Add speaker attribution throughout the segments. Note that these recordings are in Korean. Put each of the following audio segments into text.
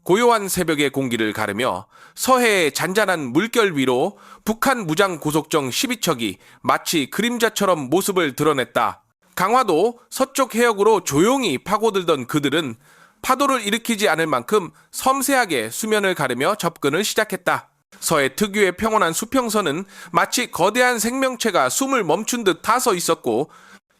Speaker 1: 고요한 새벽의 공기를 가르며 서해의 잔잔한 물결 위로 북한 무장 고속정 12척이 마치 그림자처럼 모습을 드러냈다. 강화도 서쪽 해역으로 조용히 파고들던 그들은 파도를 일으키지 않을 만큼 섬세하게 수면을 가르며 접근을 시작했다. 서해 특유의 평온한 수평선은 마치 거대한 생명체가 숨을 멈춘 듯 타서 있었고,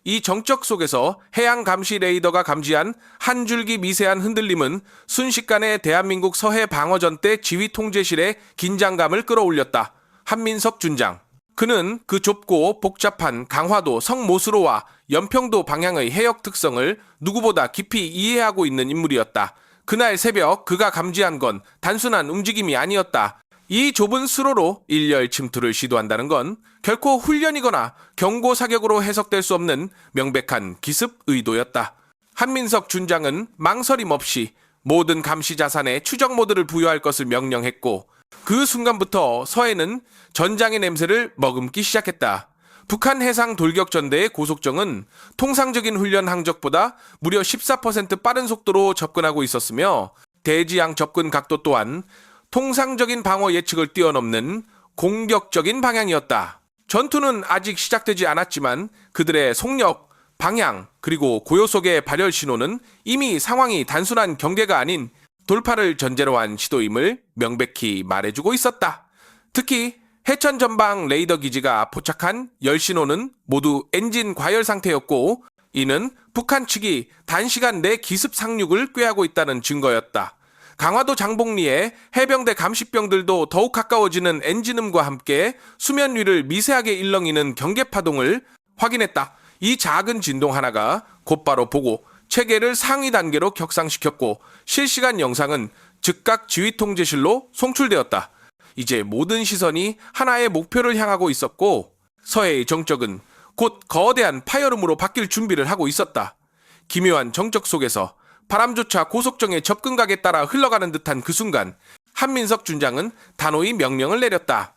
Speaker 1: 이 정적 속에서 해양 감시 레이더가 감지한 한 줄기 미세한 흔들림은 순식간에 대한민국 서해 방어전 때 지휘 통제실의 긴장감을 끌어올렸다. 한민석 준장. 그는 그 좁고 복잡한 강화도 성모수로와 연평도 방향의 해역 특성을 누구보다 깊이 이해하고 있는 인물이었다. 그날 새벽 그가 감지한 건 단순한 움직임이 아니었다. 이 좁은 수로로 일렬 침투를 시도한다는 건 결코 훈련이거나 경고 사격으로 해석될 수 없는 명백한 기습 의도였다. 한민석 준장은 망설임 없이 모든 감시 자산에 추적 모드를 부여할 것을 명령했고, 그 순간부터 서해는 전장의 냄새를 머금기 시작했다. 북한 해상 돌격전대의 고속정은 통상적인 훈련 항적보다 무려 14% 빠른 속도로 접근하고 있었으며, 대지양 접근 각도 또한 통상적인 방어 예측을 뛰어넘는 공격적인 방향이었다. 전투는 아직 시작되지 않았지만 그들의 속력, 방향, 그리고 고요 속의 발열 신호는 이미 상황이 단순한 경계가 아닌 돌파를 전제로 한 시도임을 명백히 말해주고 있었다. 특히 해천 전방 레이더 기지가 포착한 열 신호는 모두 엔진 과열 상태였고, 이는 북한 측이 단시간 내 기습 상륙을 꾀하고 있다는 증거였다. 강화도 장복리에 해병대 감시병들도 더욱 가까워지는 엔진음과 함께 수면 위를 미세하게 일렁이는 경계파동을 확인했다. 이 작은 진동 하나가 곧바로 보고 체계를 상위 단계로 격상시켰고, 실시간 영상은 즉각 지휘통제실로 송출되었다. 이제 모든 시선이 하나의 목표를 향하고 있었고, 서해의 정적은 곧 거대한 파열음으로 바뀔 준비를 하고 있었다. 기묘한 정적 속에서 바람조차 고속정의 접근각에 따라 흘러가는 듯한 그 순간, 한민석 준장은 단호히 명령을 내렸다.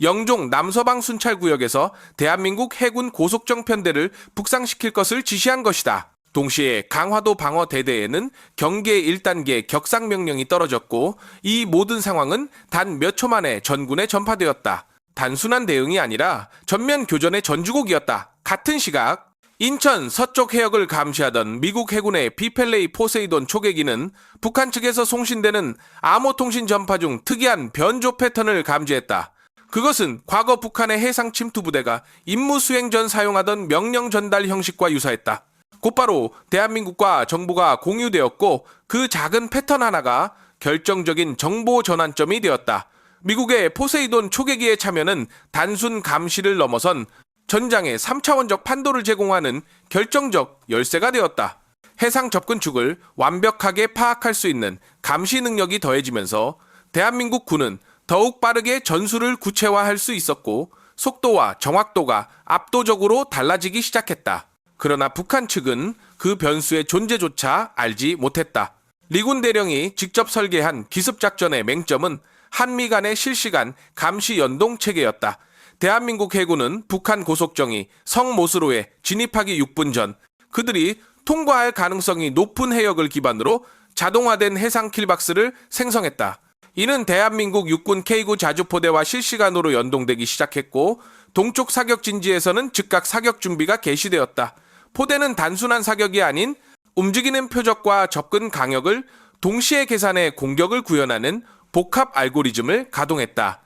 Speaker 1: 영종 남서방 순찰구역에서 대한민국 해군 고속정 편대를 북상시킬 것을 지시한 것이다. 동시에 강화도 방어대대에는 경계 1단계 격상명령이 떨어졌고, 이 모든 상황은 단 몇 초 만에 전군에 전파되었다. 단순한 대응이 아니라 전면 교전의 전주곡이었다. 같은 시각 인천 서쪽 해역을 감시하던 미국 해군의 비펠레이 포세이돈 초계기는 북한 측에서 송신되는 암호통신 전파 중 특이한 변조 패턴을 감지했다. 그것은 과거 북한의 해상 침투 부대가 임무 수행 전 사용하던 명령 전달 형식과 유사했다. 곧바로 대한민국과 정보가 공유되었고, 그 작은 패턴 하나가 결정적인 정보 전환점이 되었다. 미국의 포세이돈 초계기의 참여는 단순 감시를 넘어선 전장의 3차원적 판도를 제공하는 결정적 열쇠가 되었다. 해상 접근축을 완벽하게 파악할 수 있는 감시 능력이 더해지면서 대한민국 군은 더욱 빠르게 전술을 구체화할 수 있었고, 속도와 정확도가 압도적으로 달라지기 시작했다. 그러나 북한 측은 그 변수의 존재조차 알지 못했다. 리군 대령이 직접 설계한 기습작전의 맹점은 한미 간의 실시간 감시 연동 체계였다. 대한민국 해군은 북한 고속정이 성모수로에 진입하기 6분 전 그들이 통과할 가능성이 높은 해역을 기반으로 자동화된 해상 킬박스를 생성했다. 이는 대한민국 육군 K9 자주포대와 실시간으로 연동되기 시작했고, 동쪽 사격 진지에서는 즉각 사격 준비가 개시되었다. 포대는 단순한 사격이 아닌 움직이는 표적과 접근 강역을 동시에 계산해 공격을 구현하는 복합 알고리즘을 가동했다.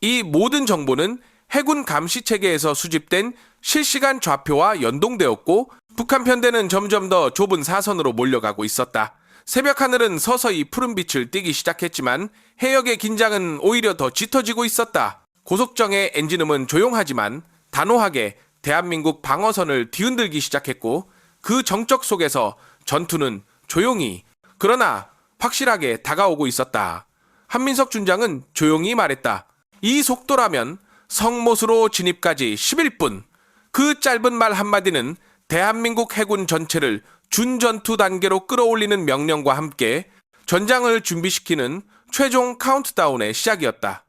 Speaker 1: 이 모든 정보는 해군 감시 체계에서 수집된 실시간 좌표와 연동되었고, 북한 편대는 점점 더 좁은 사선으로 몰려가고 있었다. 새벽 하늘은 서서히 푸른빛을 띠기 시작했지만 해역의 긴장은 오히려 더 짙어지고 있었다. 고속정의 엔진음은 조용하지만 단호하게 대한민국 방어선을 뒤흔들기 시작했고, 그 정적 속에서 전투는 조용히 그러나 확실하게 다가오고 있었다. 한민석 준장은 조용히 말했다. 이 속도라면 성모수로 진입까지 11분. 그 짧은 말 한마디는 대한민국 해군 전체를 준전투 단계로 끌어올리는 명령과 함께 전장을 준비시키는 최종 카운트다운의 시작이었다.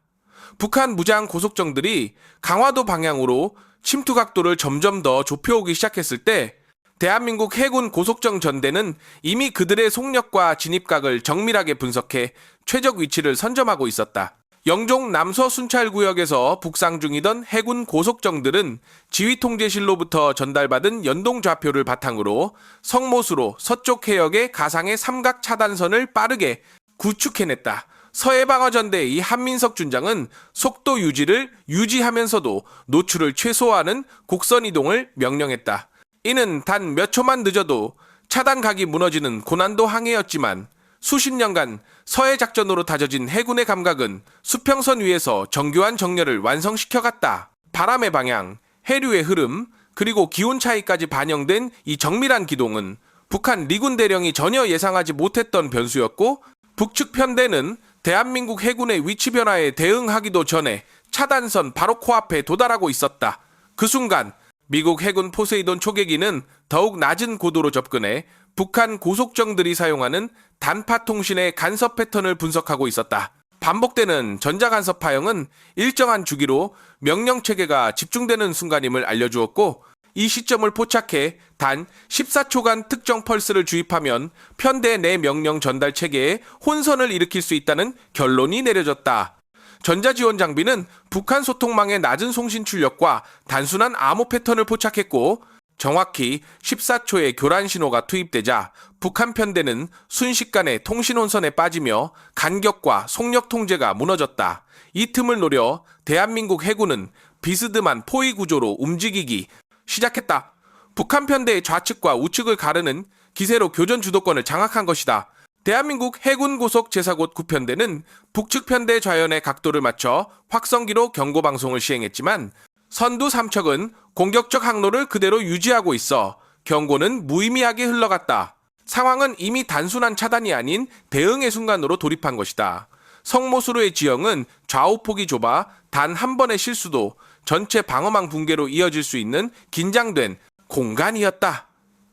Speaker 1: 북한 무장 고속정들이 강화도 방향으로 침투 각도를 점점 더 좁혀오기 시작했을 때 대한민국 해군 고속정 전대는 이미 그들의 속력과 진입각을 정밀하게 분석해 최적 위치를 선점하고 있었다. 영종 남서 순찰구역에서 북상 중이던 해군 고속정들은 지휘통제실로부터 전달받은 연동 좌표를 바탕으로 성모수로 서쪽 해역의 가상의 삼각 차단선을 빠르게 구축해냈다. 서해방어전대의 한민석 준장은 속도 유지를 유지하면서도 노출을 최소화하는 곡선 이동을 명령했다. 이는 단 몇 초만 늦어도 차단각이 무너지는 고난도 항해였지만 수십 년간 서해 작전으로 다져진 해군의 감각은 수평선 위에서 정교한 정렬을 완성시켜갔다. 바람의 방향, 해류의 흐름, 그리고 기온 차이까지 반영된 이 정밀한 기동은 북한 리군 대령이 전혀 예상하지 못했던 변수였고, 북측 편대는 대한민국 해군의 위치 변화에 대응하기도 전에 차단선 바로 코앞에 도달하고 있었다. 그 순간 미국 해군 포세이돈 초계기는 더욱 낮은 고도로 접근해 북한 고속정들이 사용하는 단파 통신의 간섭 패턴을 분석하고 있었다. 반복되는 전자간섭 파형은 일정한 주기로 명령 체계가 집중되는 순간임을 알려주었고, 이 시점을 포착해 단 14초간 특정 펄스를 주입하면 편대 내 명령 전달 체계에 혼선을 일으킬 수 있다는 결론이 내려졌다. 전자지원 장비는 북한 소통망의 낮은 송신 출력과 단순한 암호 패턴을 포착했고, 정확히 14초의 교란 신호가 투입되자 북한 편대는 순식간에 통신 혼선에 빠지며 간격과 속력 통제가 무너졌다. 이 틈을 노려 대한민국 해군은 비스듬한 포위 구조로 움직이기 시작했다. 북한 편대의 좌측과 우측을 가르는 기세로 교전 주도권을 장악한 것이다. 대한민국 해군 고속 제사곳 9편대는 북측 편대 좌연의 각도를 맞춰 확성기로 경고 방송을 시행했지만 선두 3척은 공격적 항로를 그대로 유지하고 있어 경고는 무의미하게 흘러갔다. 상황은 이미 단순한 차단이 아닌 대응의 순간으로 돌입한 것이다. 성모수로의 지형은 좌우폭이 좁아 단 한 번의 실수도 전체 방어망 붕괴로 이어질 수 있는 긴장된 공간이었다.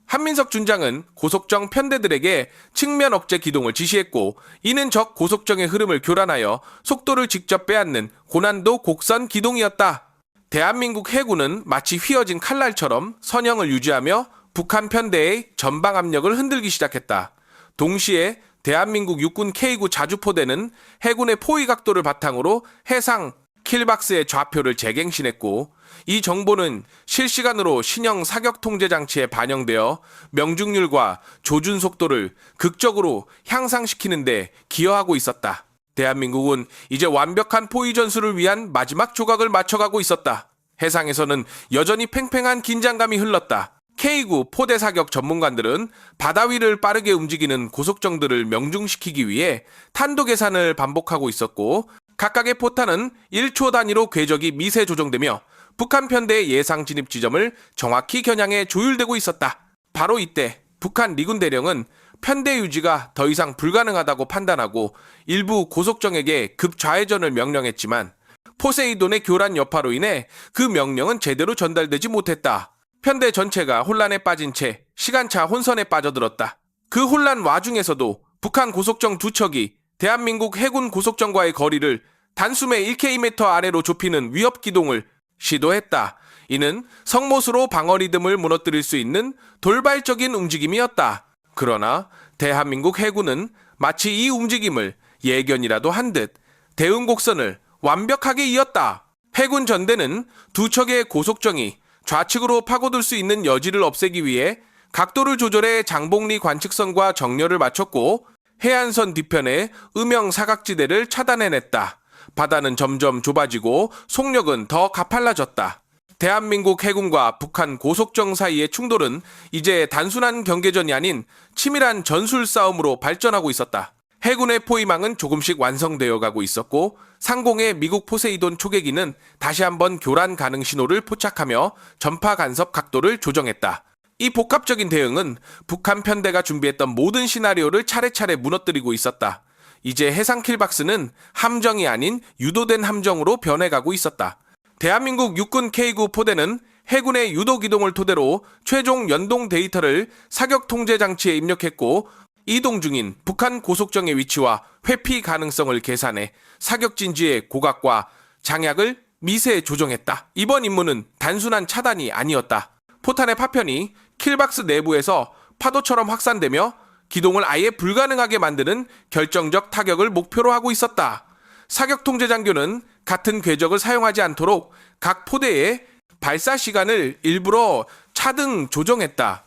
Speaker 1: 한민석 준장은 고속정 편대들에게 측면 억제 기동을 지시했고, 이는 적 고속정의 흐름을 교란하여 속도를 직접 빼앗는 고난도 곡선 기동이었다. 대한민국 해군은 마치 휘어진 칼날처럼 선형을 유지하며 북한 편대의 전방 압력을 흔들기 시작했다. 동시에 대한민국 육군 K9 자주포대는 해군의 포위 각도를 바탕으로 해상 킬박스의 좌표를 재갱신했고, 이 정보는 실시간으로 신형 사격 통제 장치에 반영되어 명중률과 조준 속도를 극적으로 향상시키는 데 기여하고 있었다. 대한민국은 이제 완벽한 포위 전술을 위한 마지막 조각을 맞춰가고 있었다. 해상에서는 여전히 팽팽한 긴장감이 흘렀다. K9 포대 사격 전문관들은 바다 위를 빠르게 움직이는 고속정들을 명중시키기 위해 탄도 계산을 반복하고 있었고, 각각의 포탄은 1초 단위로 궤적이 미세 조정되며 북한 편대의 예상 진입 지점을 정확히 겨냥해 조율되고 있었다. 바로 이때 북한 리군 대령은 편대 유지가 더 이상 불가능하다고 판단하고 일부 고속정에게 급좌회전을 명령했지만 포세이돈의 교란 여파로 인해 그 명령은 제대로 전달되지 못했다. 편대 전체가 혼란에 빠진 채 시간차 혼선에 빠져들었다. 그 혼란 와중에서도 북한 고속정 두 척이 대한민국 해군 고속정과의 거리를 단숨에 1km 아래로 좁히는 위협 기동을 시도했다. 이는 성모수로 방어 리듬을 무너뜨릴 수 있는 돌발적인 움직임이었다. 그러나 대한민국 해군은 마치 이 움직임을 예견이라도 한 듯 대응 곡선을 완벽하게 이었다. 해군 전대는 두 척의 고속정이 좌측으로 파고들 수 있는 여지를 없애기 위해 각도를 조절해 장봉리 관측선과 정렬을 맞췄고, 해안선 뒤편의 음영 사각지대를 차단해냈다. 바다는 점점 좁아지고 속력은 더 가팔라졌다. 대한민국 해군과 북한 고속정 사이의 충돌은 이제 단순한 경계전이 아닌 치밀한 전술 싸움으로 발전하고 있었다. 해군의 포위망은 조금씩 완성되어 가고 있었고, 상공의 미국 포세이돈 초계기는 다시 한번 교란 가능 신호를 포착하며 전파 간섭 각도를 조정했다. 이 복합적인 대응은 북한 편대가 준비했던 모든 시나리오를 차례차례 무너뜨리고 있었다. 이제 해상 킬박스는 함정이 아닌 유도된 함정으로 변해가고 있었다. 대한민국 육군 K9 포대는 해군의 유도 기동을 토대로 최종 연동 데이터를 사격 통제 장치에 입력했고, 이동 중인 북한 고속정의 위치와 회피 가능성을 계산해 사격 진지의 고각과 장약을 미세 조정했다. 이번 임무는 단순한 차단이 아니었다. 포탄의 파편이 킬박스 내부에서 파도처럼 확산되며 기동을 아예 불가능하게 만드는 결정적 타격을 목표로 하고 있었다. 사격 통제 장교는 같은 궤적을 사용하지 않도록 각 포대의 발사 시간을 일부러 차등 조정했다.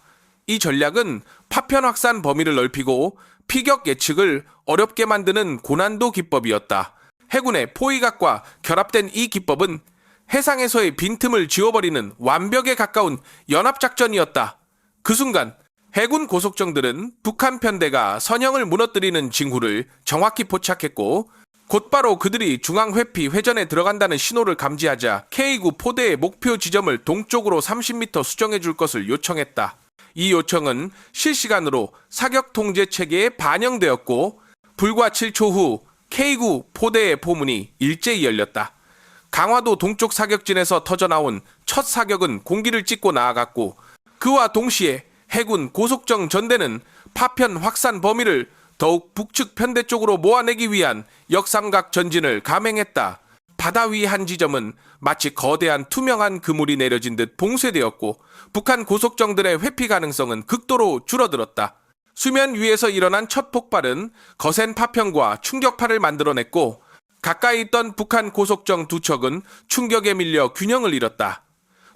Speaker 1: 이 전략은 파편 확산 범위를 넓히고 피격 예측을 어렵게 만드는 고난도 기법이었다. 해군의 포위각과 결합된 이 기법은 해상에서의 빈틈을 지워버리는 완벽에 가까운 연합작전이었다. 그 순간 해군 고속정들은 북한 편대가 선형을 무너뜨리는 징후를 정확히 포착했고 곧바로 그들이 중앙회피 회전에 들어간다는 신호를 감지하자 K9 포대의 목표 지점을 동쪽으로 30m 수정해 줄 것을 요청했다. 이 요청은 실시간으로 사격 통제 체계에 반영되었고 불과 7초 후 K9 포대의 포문이 일제히 열렸다. 강화도 동쪽 사격진에서 터져나온 첫 사격은 공기를 찢고 나아갔고 그와 동시에 해군 고속정 전대는 파편 확산 범위를 더욱 북측 편대 쪽으로 모아내기 위한 역삼각 전진을 감행했다. 바다 위 한 지점은 마치 거대한 투명한 그물이 내려진 듯 봉쇄되었고 북한 고속정들의 회피 가능성은 극도로 줄어들었다. 수면 위에서 일어난 첫 폭발은 거센 파편과 충격파를 만들어냈고 가까이 있던 북한 고속정 두 척은 충격에 밀려 균형을 잃었다.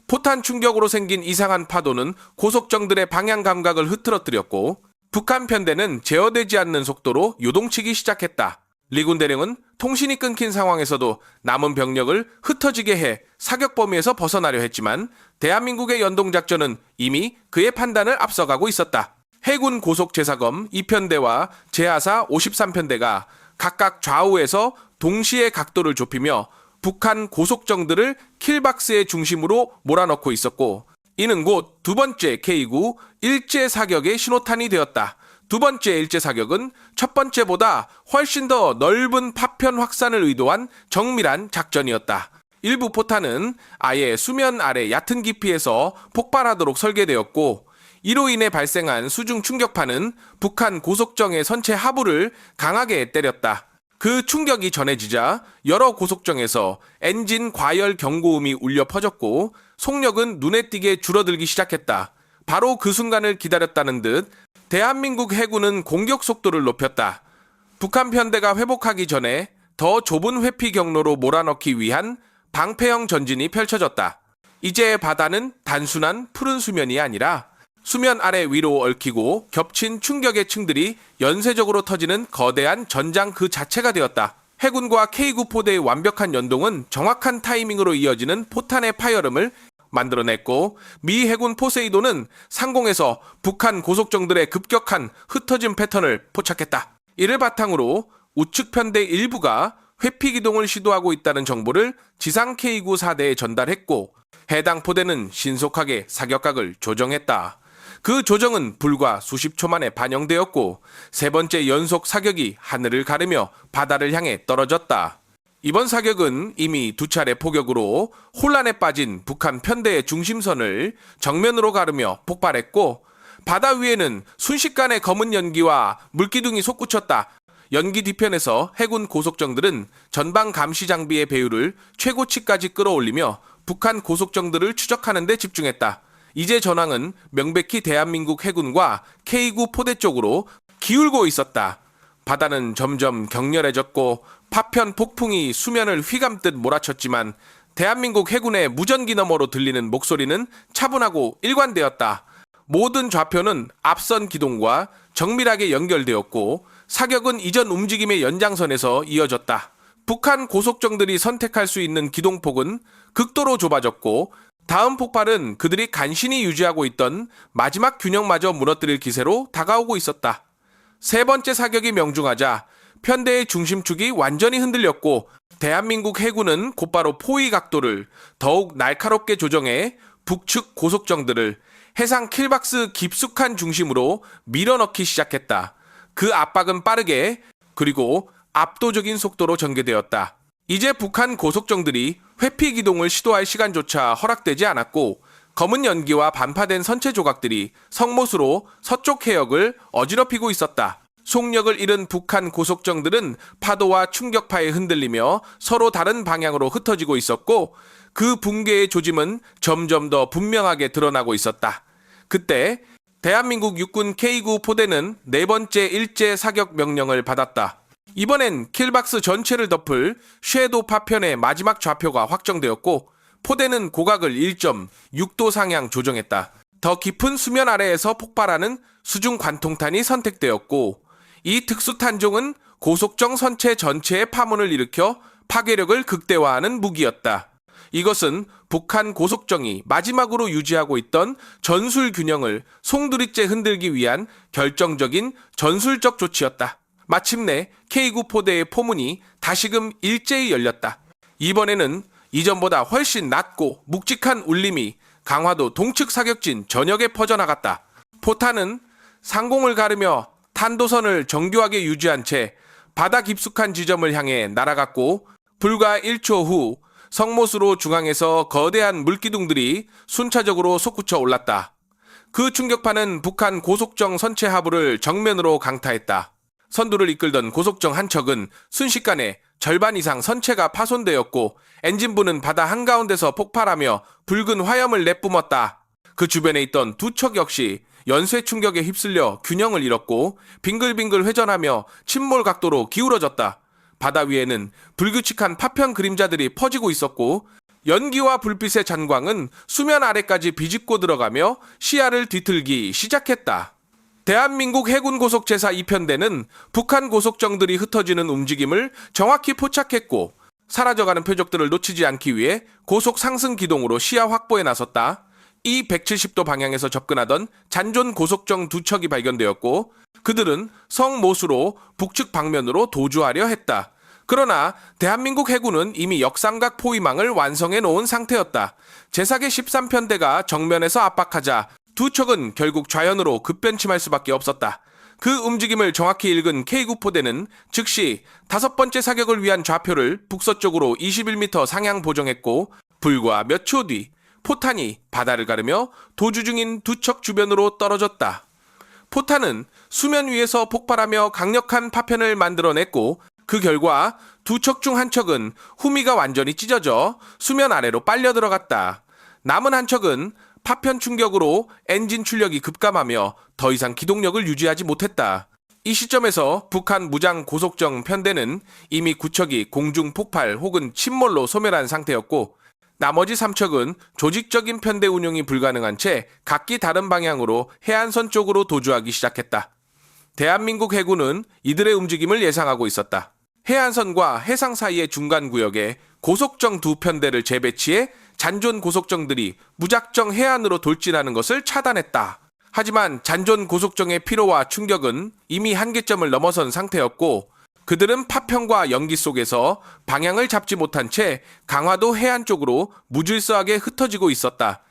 Speaker 1: 포탄 충격으로 생긴 이상한 파도는 고속정들의 방향 감각을 흐트러뜨렸고 북한 편대는 제어되지 않는 속도로 요동치기 시작했다. 리군 대령은 통신이 끊긴 상황에서도 남은 병력을 흩어지게 해 사격 범위에서 벗어나려 했지만 대한민국의 연동작전은 이미 그의 판단을 앞서가고 있었다. 해군 고속제사검 2편대와 제하사 53편대가 각각 좌우에서 동시에 각도를 좁히며 북한 고속정들을 킬박스의 중심으로 몰아넣고 있었고 이는 곧 두 번째 K9 일제 사격의 신호탄이 되었다. 두 번째 일제 사격은 첫 번째보다 훨씬 더 넓은 파편 확산을 의도한 정밀한 작전이었다. 일부 포탄은 아예 수면 아래 얕은 깊이에서 폭발하도록 설계되었고 이로 인해 발생한 수중 충격파는 북한 고속정의 선체 하부를 강하게 때렸다. 그 충격이 전해지자 여러 고속정에서 엔진 과열 경고음이 울려 퍼졌고 속력은 눈에 띄게 줄어들기 시작했다. 바로 그 순간을 기다렸다는 듯 대한민국 해군은 공격 속도를 높였다. 북한 편대가 회복하기 전에 더 좁은 회피 경로로 몰아넣기 위한 방패형 전진이 펼쳐졌다. 이제 바다는 단순한 푸른 수면이 아니라 수면 아래 위로 얽히고 겹친 충격의 층들이 연쇄적으로 터지는 거대한 전장 그 자체가 되었다. 해군과 K9 포대의 완벽한 연동은 정확한 타이밍으로 이어지는 포탄의 파열음을 만들어냈고 미 해군 포세이돈은 상공에서 북한 고속정들의 급격한 흩어진 패턴을 포착했다. 이를 바탕으로 우측 편대 일부가 회피 기동을 시도하고 있다는 정보를 지상 K9 사대에 전달했고 해당 포대는 신속하게 사격각을 조정했다. 그 조정은 불과 수십 초 만에 반영되었고 세 번째 연속 사격이 하늘을 가르며 바다를 향해 떨어졌다. 이번 사격은 이미 두 차례 포격으로 혼란에 빠진 북한 편대의 중심선을 정면으로 가르며 폭발했고 바다 위에는 순식간에 검은 연기와 물기둥이 솟구쳤다. 연기 뒤편에서 해군 고속정들은 전방 감시 장비의 배율을 최고치까지 끌어올리며 북한 고속정들을 추적하는 데 집중했다. 이제 전황은 명백히 대한민국 해군과 K9 포대 쪽으로 기울고 있었다. 바다는 점점 격렬해졌고 파편 폭풍이 수면을 휘감듯 몰아쳤지만 대한민국 해군의 무전기 너머로 들리는 목소리는 차분하고 일관되었다. 모든 좌표는 앞선 기동과 정밀하게 연결되었고 사격은 이전 움직임의 연장선에서 이어졌다. 북한 고속정들이 선택할 수 있는 기동폭은 극도로 좁아졌고 다음 폭발은 그들이 간신히 유지하고 있던 마지막 균형마저 무너뜨릴 기세로 다가오고 있었다. 세 번째 사격이 명중하자 편대의 중심축이 완전히 흔들렸고 대한민국 해군은 곧바로 포위 각도를 더욱 날카롭게 조정해 북측 고속정들을 해상 킬박스 깊숙한 중심으로 밀어넣기 시작했다. 그 압박은 빠르게 그리고 압도적인 속도로 전개되었다. 이제 북한 고속정들이 회피 기동을 시도할 시간조차 허락되지 않았고 검은 연기와 반파된 선체 조각들이 성못으로 서쪽 해역을 어지럽히고 있었다. 속력을 잃은 북한 고속정들은 파도와 충격파에 흔들리며 서로 다른 방향으로 흩어지고 있었고 그 붕괴의 조짐은 점점 더 분명하게 드러나고 있었다. 그때 대한민국 육군 K9 포대는 네 번째 일제 사격 명령을 받았다. 이번엔 킬박스 전체를 덮을 쉐도 파편의 마지막 좌표가 확정되었고 포대는 고각을 1.6도 상향 조정했다. 더 깊은 수면 아래에서 폭발하는 수중 관통탄이 선택되었고 이 특수탄종은 고속정 선체 전체의 파문을 일으켜 파괴력을 극대화하는 무기였다. 이것은 북한 고속정이 마지막으로 유지하고 있던 전술 균형을 송두리째 흔들기 위한 결정적인 전술적 조치였다. 마침내 K9 포대의 포문이 다시금 일제히 열렸다. 이번에는 이전보다 훨씬 낮고 묵직한 울림이 강화도 동측 사격진 전역에 퍼져나갔다. 포탄은 상공을 가르며 탄도선을 정교하게 유지한 채 바다 깊숙한 지점을 향해 날아갔고 불과 1초 후 성모수로 중앙에서 거대한 물기둥들이 순차적으로 솟구쳐 올랐다. 그 충격파는 북한 고속정 선체 하부를 정면으로 강타했다. 선두를 이끌던 고속정 한 척은 순식간에 절반 이상 선체가 파손되었고 엔진부는 바다 한가운데서 폭발하며 붉은 화염을 내뿜었다. 그 주변에 있던 두 척 역시 연쇄 충격에 휩쓸려 균형을 잃었고 빙글빙글 회전하며 침몰 각도로 기울어졌다. 바다 위에는 불규칙한 파편 그림자들이 퍼지고 있었고 연기와 불빛의 잔광은 수면 아래까지 비집고 들어가며 시야를 뒤틀기 시작했다. 대한민국 해군 고속 제사 2편대는 북한 고속정들이 흩어지는 움직임을 정확히 포착했고 사라져가는 표적들을 놓치지 않기 위해 고속 상승 기동으로 시야 확보에 나섰다. 이 170도 방향에서 접근하던 잔존 고속정 두 척이 발견되었고 그들은 성모수로 북측 방면으로 도주하려 했다. 그러나 대한민국 해군은 이미 역삼각 포위망을 완성해 놓은 상태였다. 제사계 13편대가 정면에서 압박하자 두 척은 결국 좌연으로 급변침할 수밖에 없었다. 그 움직임을 정확히 읽은 K9 포대는 즉시 다섯 번째 사격을 위한 좌표를 북서쪽으로 21m 상향 보정했고 불과 몇 초 뒤 포탄이 바다를 가르며 도주 중인 두 척 주변으로 떨어졌다. 포탄은 수면 위에서 폭발하며 강력한 파편을 만들어냈고 그 결과 두 척 중 한 척은 후미가 완전히 찢어져 수면 아래로 빨려 들어갔다. 남은 한 척은 파편 충격으로 엔진 출력이 급감하며 더 이상 기동력을 유지하지 못했다. 이 시점에서 북한 무장 고속정 편대는 이미 9척이 공중 폭발 혹은 침몰로 소멸한 상태였고 나머지 3척은 조직적인 편대 운용이 불가능한 채 각기 다른 방향으로 해안선 쪽으로 도주하기 시작했다. 대한민국 해군은 이들의 움직임을 예상하고 있었다. 해안선과 해상 사이의 중간 구역에 고속정 두 편대를 재배치해 잔존 고속정들이 무작정 해안으로 돌진하는 것을 차단했다. 하지만 잔존 고속정의 피로와 충격은 이미 한계점을 넘어선 상태였고 그들은 파편과 연기 속에서 방향을 잡지 못한 채 강화도 해안 쪽으로 무질서하게 흩어지고 있었다.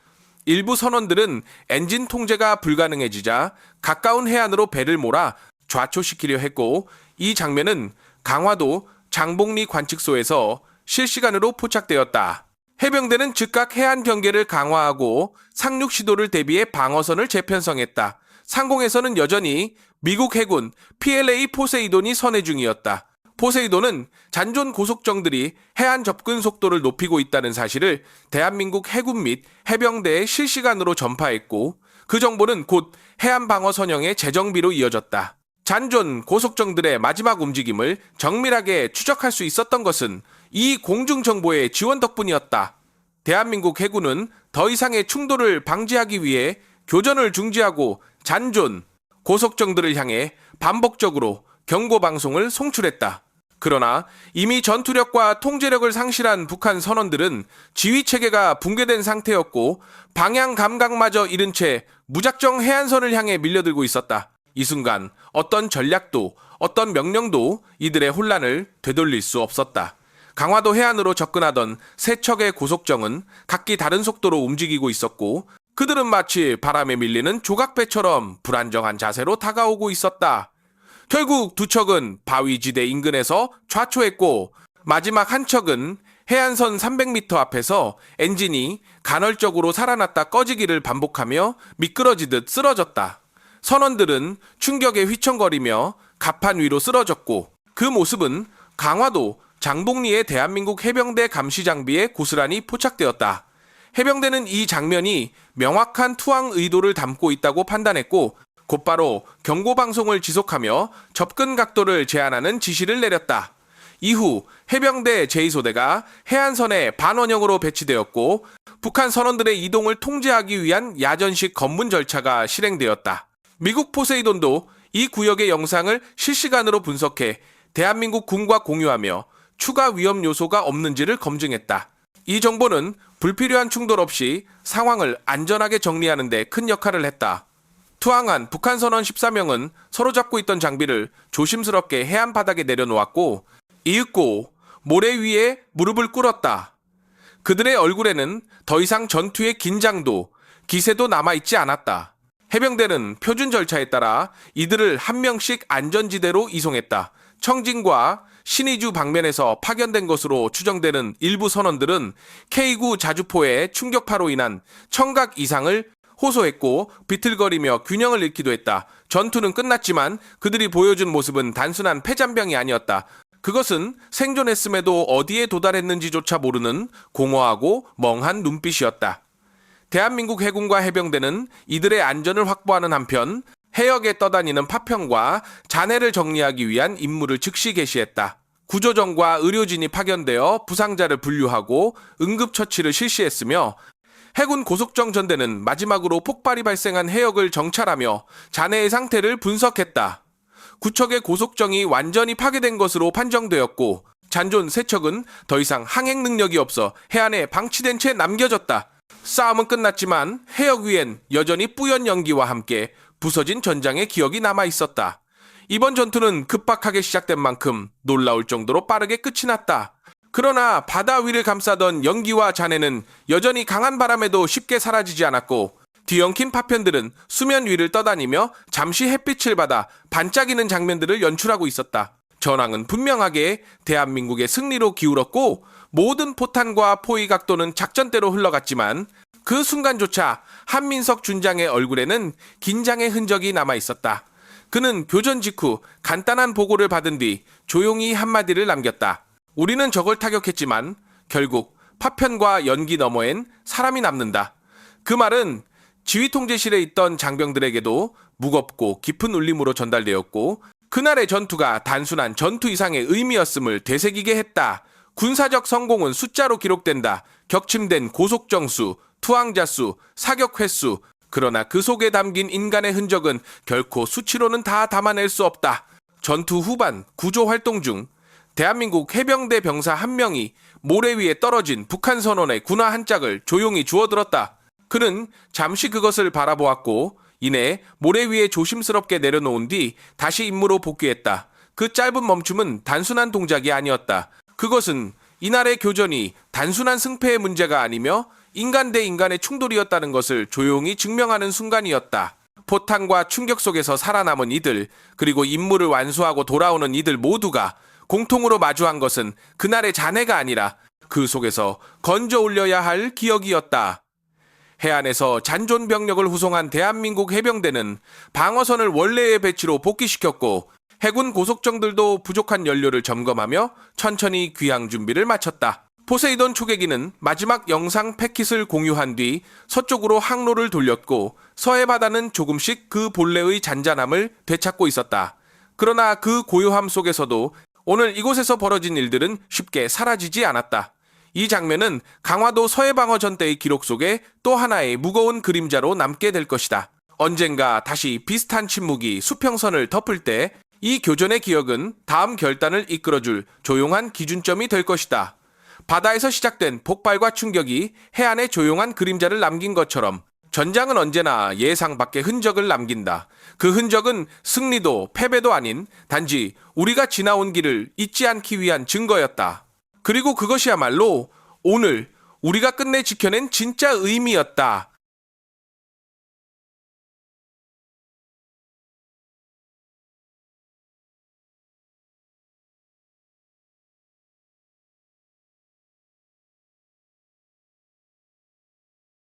Speaker 1: 일부 선원들은 엔진 통제가 불가능해지자 가까운 해안으로 배를 몰아 좌초시키려 했고 이 장면은 강화도 장복리 관측소에서 실시간으로 포착되었다. 해병대는 즉각 해안 경계를 강화하고 상륙 시도를 대비해 방어선을 재편성했다. 상공에서는 여전히 미국 해군 PLA 포세이돈이 선회 중이었다. 포세이돈은 잔존 고속정들이 해안 접근 속도를 높이고 있다는 사실을 대한민국 해군 및 해병대에 실시간으로 전파했고 그 정보는 곧 해안 방어 선영의 재정비로 이어졌다. 잔존 고속정들의 마지막 움직임을 정밀하게 추적할 수 있었던 것은 이 공중정보의 지원 덕분이었다. 대한민국 해군은 더 이상의 충돌을 방지하기 위해 교전을 중지하고 잔존 고속정들을 향해 반복적으로 경고방송을 송출했다. 그러나 이미 전투력과 통제력을 상실한 북한 선원들은 지휘체계가 붕괴된 상태였고 방향 감각마저 잃은 채 무작정 해안선을 향해 밀려들고 있었다. 이 순간 어떤 전략도 어떤 명령도 이들의 혼란을 되돌릴 수 없었다. 강화도 해안으로 접근하던 세 척의 고속정은 각기 다른 속도로 움직이고 있었고 그들은 마치 바람에 밀리는 조각배처럼 불안정한 자세로 다가오고 있었다. 결국 두 척은 바위지대 인근에서 좌초했고 마지막 한 척은 해안선 300m 앞에서 엔진이 간헐적으로 살아났다 꺼지기를 반복하며 미끄러지듯 쓰러졌다. 선원들은 충격에 휘청거리며 갑판 위로 쓰러졌고 그 모습은 강화도 장복리의 대한민국 해병대 감시 장비에 고스란히 포착되었다. 해병대는 이 장면이 명확한 투항 의도를 담고 있다고 판단했고 곧바로 경고방송을 지속하며 접근 각도를 제한하는 지시를 내렸다. 이후 해병대 제2소대가 해안선에 반원형으로 배치되었고 북한 선원들의 이동을 통제하기 위한 야전식 검문 절차가 실행되었다. 미국 포세이돈도 이 구역의 영상을 실시간으로 분석해 대한민국 군과 공유하며 추가 위험 요소가 없는지를 검증했다. 이 정보는 불필요한 충돌 없이 상황을 안전하게 정리하는 데 큰 역할을 했다. 투항한 북한 선원 14명은 서로 잡고 있던 장비를 조심스럽게 해안 바닥에 내려놓았고 이윽고 모래 위에 무릎을 꿇었다. 그들의 얼굴에는 더 이상 전투의 긴장도, 기세도 남아있지 않았다. 해병대는 표준 절차에 따라 이들을 한 명씩 안전지대로 이송했다. 청진과 신의주 방면에서 파견된 것으로 추정되는 일부 선원들은 K9 자주포의 충격파로 인한 청각 이상을 호소했고 비틀거리며 균형을 잃기도 했다. 전투는 끝났지만 그들이 보여준 모습은 단순한 패잔병이 아니었다. 그것은 생존했음에도 어디에 도달했는지조차 모르는 공허하고 멍한 눈빛이었다. 대한민국 해군과 해병대는 이들의 안전을 확보하는 한편 해역에 떠다니는 파편과 잔해를 정리하기 위한 임무를 즉시 개시했다. 구조정과 의료진이 파견되어 부상자를 분류하고 응급처치를 실시했으며 해군 고속정 전대는 마지막으로 폭발이 발생한 해역을 정찰하며 잔해의 상태를 분석했다. 9척의 고속정이 완전히 파괴된 것으로 판정되었고 잔존 3척은 더 이상 항행 능력이 없어 해안에 방치된 채 남겨졌다. 싸움은 끝났지만 해역 위엔 여전히 뿌연 연기와 함께 부서진 전장의 기억이 남아있었다. 이번 전투는 급박하게 시작된 만큼 놀라울 정도로 빠르게 끝이 났다. 그러나 바다 위를 감싸던 연기와 잔해는 여전히 강한 바람에도 쉽게 사라지지 않았고 뒤엉킨 파편들은 수면 위를 떠다니며 잠시 햇빛을 받아 반짝이는 장면들을 연출하고 있었다. 전황은 분명하게 대한민국의 승리로 기울었고 모든 포탄과 포위 각도는 작전대로 흘러갔지만 그 순간조차 한민석 준장의 얼굴에는 긴장의 흔적이 남아있었다. 그는 교전 직후 간단한 보고를 받은 뒤 조용히 한마디를 남겼다. 우리는 적을 타격했지만 결국 파편과 연기 너머엔 사람이 남는다. 그 말은 지휘통제실에 있던 장병들에게도 무겁고 깊은 울림으로 전달되었고 그날의 전투가 단순한 전투 이상의 의미였음을 되새기게 했다. 군사적 성공은 숫자로 기록된다. 격침된 고속정수, 투항자 수, 사격 횟수, 그러나 그 속에 담긴 인간의 흔적은 결코 수치로는 다 담아낼 수 없다. 전투 후반 구조 활동 중 대한민국 해병대 병사 한 명이 모래 위에 떨어진 북한 선원의 군화 한 짝을 조용히 주워들었다. 그는 잠시 그것을 바라보았고 이내 모래 위에 조심스럽게 내려놓은 뒤 다시 임무로 복귀했다. 그 짧은 멈춤은 단순한 동작이 아니었다. 그것은 이날의 교전이 단순한 승패의 문제가 아니며 인간 대 인간의 충돌이었다는 것을 조용히 증명하는 순간이었다. 포탄과 충격 속에서 살아남은 이들, 그리고 임무를 완수하고 돌아오는 이들 모두가 공통으로 마주한 것은 그날의 잔해가 아니라 그 속에서 건져 올려야 할 기억이었다. 해안에서 잔존 병력을 후송한 대한민국 해병대는 방어선을 원래의 배치로 복귀시켰고 해군 고속정들도 부족한 연료를 점검하며 천천히 귀향 준비를 마쳤다. 포세이돈 초계기는 마지막 영상 패킷을 공유한 뒤 서쪽으로 항로를 돌렸고 서해 바다는 조금씩 그 본래의 잔잔함을 되찾고 있었다. 그러나 그 고요함 속에서도 오늘 이곳에서 벌어진 일들은 쉽게 사라지지 않았다. 이 장면은 강화도 서해방어전 때의 기록 속에 또 하나의 무거운 그림자로 남게 될 것이다. 언젠가 다시 비슷한 침묵이 수평선을 덮을 때 이 교전의 기억은 다음 결단을 이끌어줄 조용한 기준점이 될 것이다. 바다에서 시작된 폭발과 충격이 해안에 조용한 그림자를 남긴 것처럼 전장은 언제나 예상 밖의 흔적을 남긴다. 그 흔적은 승리도 패배도 아닌 단지 우리가 지나온 길을 잊지 않기 위한 증거였다. 그리고 그것이야말로 오늘 우리가 끝내 지켜낸 진짜 의미였다.